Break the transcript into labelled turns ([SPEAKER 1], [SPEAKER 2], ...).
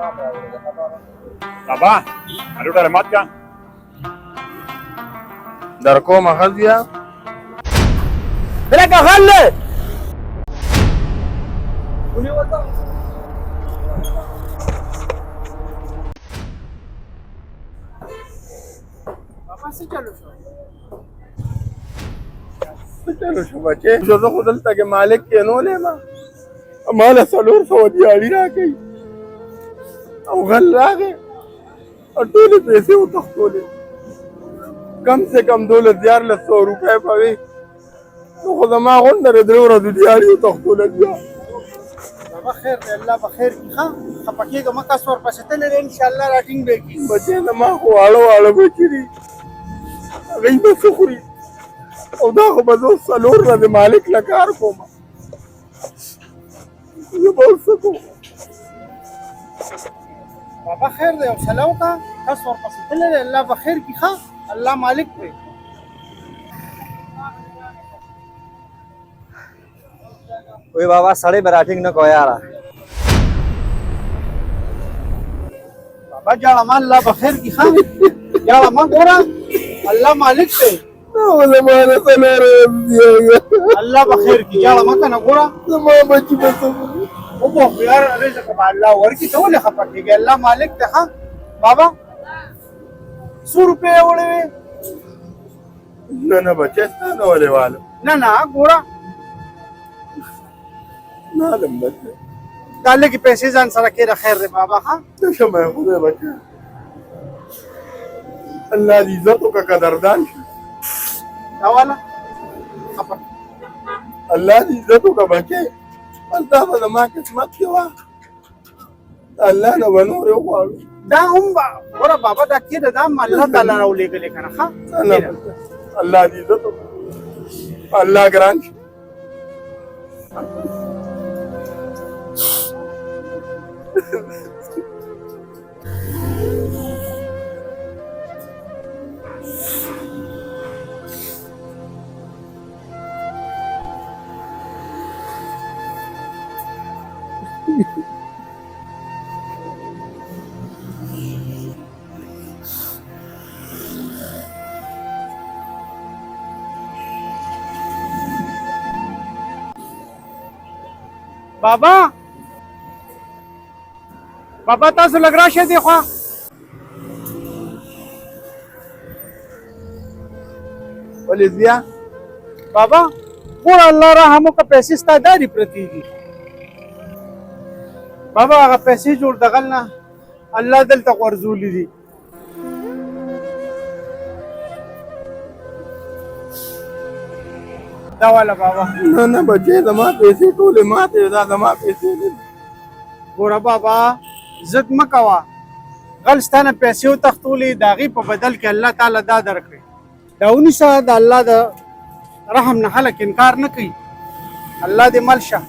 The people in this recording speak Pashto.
[SPEAKER 1] بابا هلوټه مات کا
[SPEAKER 2] درکو مخزیا
[SPEAKER 3] بلکه غله
[SPEAKER 2] چلو شو بچې زه خو دلته کې مالک کېنولې ما ماله 400 دیاړي راکوي او غل راغی او ټولې پیسې وتښتولې کم سے کم 1200 روپۍ به وي نو خو زما غونډه د 3 ورځو دیاړي وتښتولې بیا
[SPEAKER 3] بابا خیر دی الله به خیر کړي ښه خفه کېږه مه کس ورپسې تللی دی انشاءالله راټینګ به یې کړي
[SPEAKER 2] بچې زما خو واړه بچي دي هغوی به څه خوري او دا خو به زه 4 ورځې مالک له کار کوم زه به اوس څه کوم
[SPEAKER 3] بابا خیر دی حوصله وکړه کس ورپسې تللی دی الله به خیر کړي ښه الله مالک دی
[SPEAKER 4] ओए बाबा साढ़े बैराटिंग न को यार
[SPEAKER 3] بابا جاړه ما الله به خیر کړي ښه جاړه ما ګوره الله مالک دی
[SPEAKER 2] او زمانه څلور ورځې
[SPEAKER 3] الله به خیر کړي جاړه ما که نه ګوره
[SPEAKER 2] زما بچي به څه وکړي
[SPEAKER 3] وګوره یار رزق به الله ورکړي ته ولې خفه کېږې الله مالک دی ښه بابا 100 روپۍ یې وړې وې
[SPEAKER 2] نه بچی ستا نه ولې والم
[SPEAKER 3] نه ګوره
[SPEAKER 2] نه علم بچی
[SPEAKER 3] دا لږې پیسې ځان سره کېږه خیر دی بابا ښه
[SPEAKER 2] څه شم یې خدای بچی الله دې عزت وکړه قدردان شي
[SPEAKER 3] دا والا خفه
[SPEAKER 2] الله دې عزت وکړه بچی بس دا به زما قسمت کې وه الله نه به نورې وغواړو
[SPEAKER 3] دا هم ګوره بابا دا کېده دا هم الله تعالی راولېږلې که نه ښه
[SPEAKER 2] الله دې عزت وکړه الله ګران شي
[SPEAKER 3] بابا تاسو لږ راشه دې خوا
[SPEAKER 2] ولې زیا
[SPEAKER 3] بابا ګوره الله رحم وکړه پیسې ستا داري پرتې دي بابا هغه پیسې جوړ دغل نه الله دلته غورځولي دي دا والا بابا
[SPEAKER 2] نه بچی زما پیسې ټولې ماتې دا زما پیسې دي
[SPEAKER 3] ګوره بابا ضد مه کوه غل ستا نه پیسې وتښتولې د هغې په بدل کې الله تعالی دا درکړې دا ونیسه د الله د رحم نه خلک انکار نه کوي الله دې مل شه